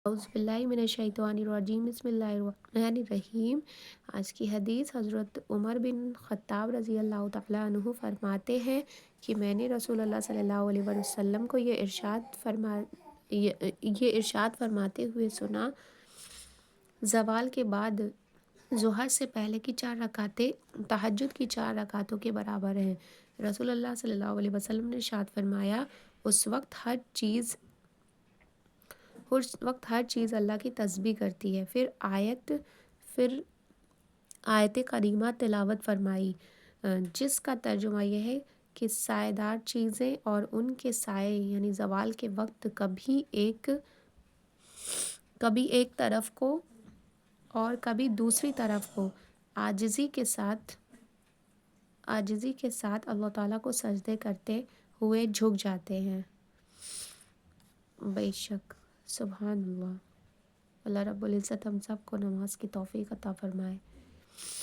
اعوذ باللہ من الشیطان الرجیم، بسم اللہ الرحمن الرحیم۔ آج کی حدیث حضرت عمر بن خطاب رضی اللہ تعالیٰ عنہ فرماتے ہیں کہ میں نے رسول اللہ صلی اللہ علیہ وسلم کو یہ ارشاد فرماتے ہوئے سنا: زوال کے بعد ظہر سے پہلے کی 4 رکعتیں تہجد کی 4 رکعتوں کے برابر ہیں۔ رسول اللہ صلی اللہ علیہ وسلم نے ارشاد فرمایا: اس وقت ہر چیز اللہ کی تسبیح کرتی ہے۔ پھر آیت کریمہ تلاوت فرمائی، جس کا ترجمہ یہ ہے کہ سائے دار چیزیں اور ان کے سائے یعنی زوال کے وقت کبھی ایک طرف کو اور کبھی دوسری طرف کو عاجزی کے ساتھ اللہ تعالیٰ کو سجدے کرتے ہوئے جھک جاتے ہیں۔ بے شک سبحان اللہ۔ اللہ رب العزت ہم سب کو نماز کی توفیق عطا فرمائے۔